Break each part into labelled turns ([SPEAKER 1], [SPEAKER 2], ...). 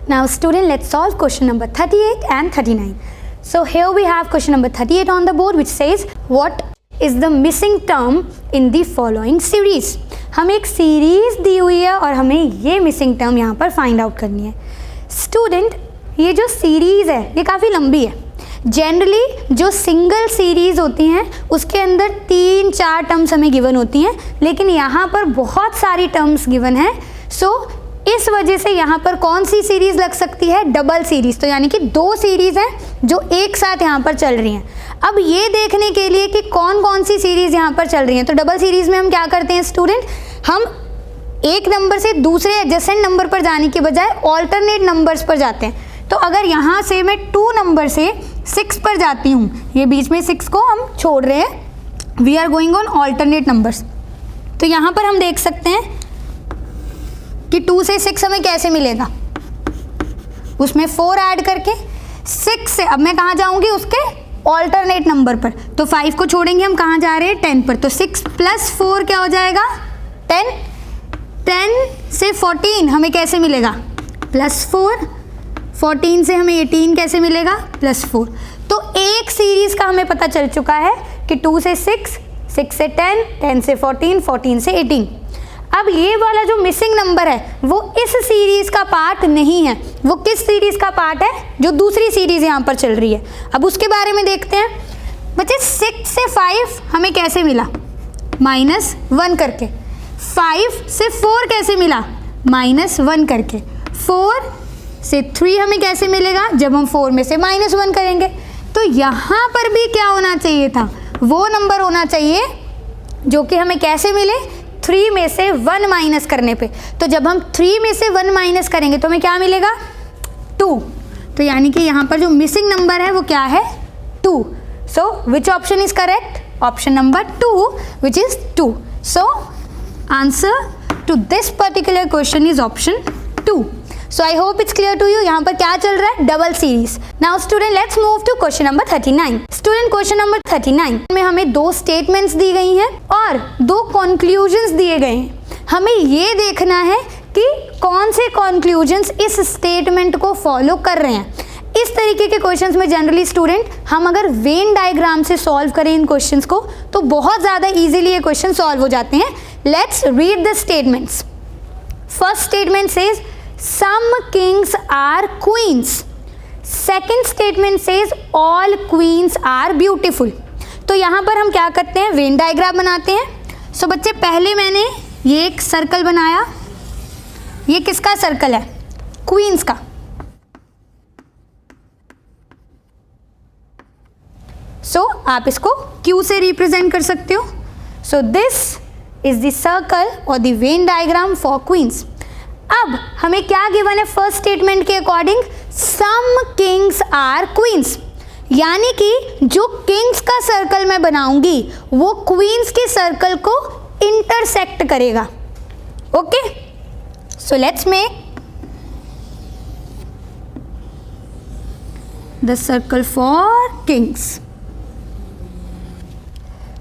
[SPEAKER 1] Now student, let's solve question number 38 and 39. So here we have question number 38 on the board which says what is the missing term in the following series. हमें एक series दी हुई है और हमें ये missing term यहाँ पर find out करनी है. स्टूडेंट, ये जो सीरीज़ है ये काफ़ी लंबी है. जनरली जो सिंगल सीरीज़ होती हैं उसके अंदर 3-4 टर्म्स हमें गिवन होती हैं, लेकिन यहाँ पर बहुत सारी टर्म्स गिवन हैं. सो इस वजह से यहाँ पर कौन सी सीरीज़ लग सकती है? Double series. तो यानी कि 2 सीरीज़ हैं जो एक साथ यहाँ पर चल रही हैं. अब ये देखने के लिए कि कौन कौन सी सीरीज़ यहाँ पर चल रही हैं, तो डबल सीरीज़ में हम क्या करते हैं स्टूडेंट, हम एक नंबर से दूसरे एडजेसेंट नंबर पर जाने के बजाय ऑल्टरनेट नंबर्स पर जाते हैं. तो अगर यहाँ से मैं 2 नंबर से 6 पर जाती हूँ, ये बीच में 6 को हम छोड़ रहे हैं, we are going on alternate numbers. तो यहाँ पर हम देख सकते हैं कि 2 से 6 हमें कैसे मिलेगा, उसमें 4 ऐड करके 6 से अब मैं कहाँ जाऊँगी, उसके ऑल्टरनेट नंबर पर. तो 5 को छोड़ेंगे, हम कहाँ जा रहे हैं, 10 पर. तो 6 + 4 क्या हो जाएगा, 10. 10 से 14 हमें कैसे मिलेगा, +4. 14 से हमें 18 कैसे मिलेगा, +4. तो एक सीरीज़ का हमें पता चल चुका है कि 2 से 6, 6 से 10, 10 से 14, 14 से 18. अब ये वाला जो मिसिंग नंबर है वो इस सीरीज़ का पार्ट नहीं है. वो किस सीरीज़ का पार्ट है, जो दूसरी सीरीज़ यहाँ पर चल रही है. अब उसके बारे में देखते हैं. बच्चे 6 से 5 हमें कैसे मिला, -1 करके. 5 से 4 कैसे मिला, -1 करके. 4 से 3 हमें कैसे मिलेगा, जब हम 4 में से -1 करेंगे. तो यहाँ पर भी क्या होना चाहिए था, वो नंबर होना चाहिए जो कि हमें कैसे मिले, 3 में से 1 माइनस करने पे. तो जब हम 3 में से 1 माइनस करेंगे तो हमें क्या मिलेगा, 2. तो यानी कि यहाँ पर जो मिसिंग नंबर है वो क्या है, 2. So which option is correct, option number 2 which is 2. So answer to this particular question is option 2. So I hope it's clear to you. यहाँ पर क्या चल रहा है, double series. Now student, let's move to question number 39. Student, question number 39 में हमें 2 statements दी गई हैं और 2 कंक्लूजन्स दिए गए हैं. हमें ये देखना है कि कौन से कंक्लूजन्स इस स्टेटमेंट को फॉलो कर रहे हैं. इस तरीके के क्वेश्चंस में जनरली स्टूडेंट हम अगर वेन डायग्राम से सॉल्व करें इन क्वेश्चंस को तो बहुत ज़्यादा ईजिली ये क्वेश्चन सॉल्व हो जाते हैं. Let's read the statements. First statement says some kings are queens. Second statement says all queens are beautiful. तो यहाँ पर हम क्या करते हैं, वेन डायग्राम बनाते हैं. सो बच्चे, पहले मैंने ये एक सर्कल बनाया. ये किसका सर्कल है, क्वींस का. सो आप इसको Q से रिप्रेजेंट कर सकते हो. So this is the circle और the Venn diagram for queens. अब हमें क्या गिवन है फर्स्ट स्टेटमेंट के according, some kings are queens. यानी कि जो किंग्स का सर्कल मैं बनाऊंगी वो क्वींस के सर्कल को इंटरसेक्ट करेगा. Okay, so let's make the circle for kings.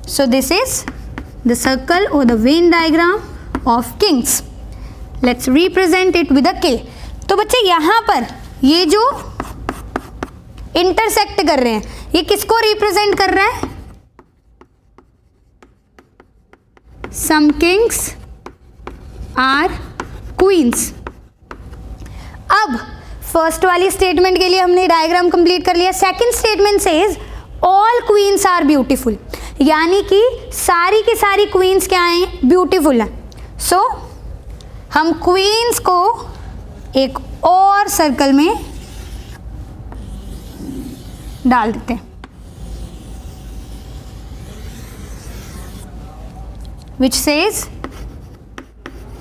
[SPEAKER 1] So this is the circle और the Venn diagram of kings. Let's represent it with a K. तो बच्चे यहाँ पर ये जो इंटरसेक्ट कर रहे हैं ये किसको रिप्रेजेंट कर रहा है, सम किंग्स आर क्वींस. अब फर्स्ट वाली स्टेटमेंट के लिए हमने डायग्राम कंप्लीट कर लिया. Second statement says all queens are beautiful. यानी कि सारी की सारी क्वींस क्या हैं, ब्यूटीफुल हैं. सो हम क्वींस को एक और सर्कल में डाल देते हैं विच सेज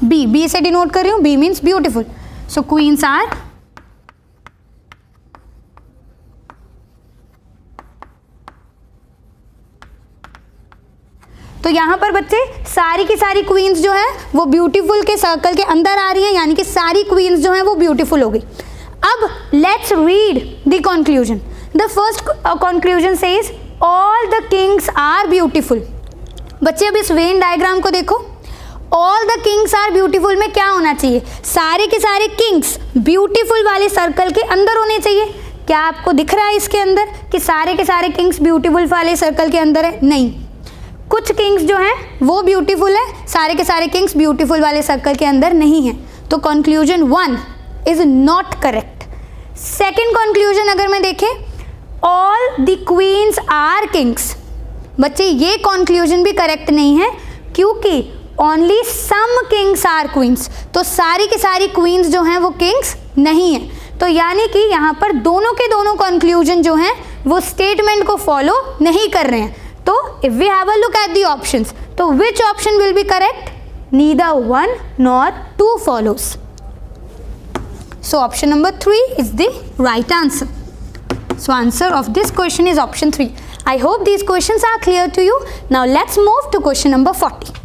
[SPEAKER 1] B. B से डिनोट कर रही हूँ, B means beautiful. So queens are तो यहाँ पर बच्चे सारी की सारी क्वींस जो है वो ब्यूटीफुल के सर्कल के अंदर आ रही हैं, यानी कि सारी क्वींस जो हैं वो ब्यूटीफुल हो गई. अब let's read the conclusion. The first conclusion says all the kings are beautiful. बच्चे अब इस वेन डायग्राम को देखो. All the kings are beautiful में क्या होना चाहिए, सारे के सारे किंग्स ब्यूटीफुल वाले सर्कल के अंदर होने चाहिए। क्या आपको दिख रहा है इसके अंदर कि सारे के सारे किंग्स ब्यूटीफुल वाले सर्कल के अंदर है? नहीं, कुछ किंग्स जो हैं वो ब्यूटीफुल है, सारे के सारे किंग्स ब्यूटीफुल वाले सर्कल के अंदर नहीं है। तो conclusion 1 is not correct. Second conclusion अगर मैं देखें, all the queens are kings, बच्चे ये कंक्लूजन भी करेक्ट नहीं है क्योंकि only some kings are queens, तो सारी की सारी क्वींस जो हैं वो किंग्स नहीं है। तो यानी कि यहाँ पर दोनों के दोनों कंक्लूजन जो हैं वो स्टेटमेंट को फॉलो नहीं कर रहे हैं। तो if we have a look at the options, तो which option will be correct? Neither 1 nor 2 follows. So option number 3 is the right answer. So answer of this question is option 3. I hope these questions are clear to you. Now let's move to question number 40.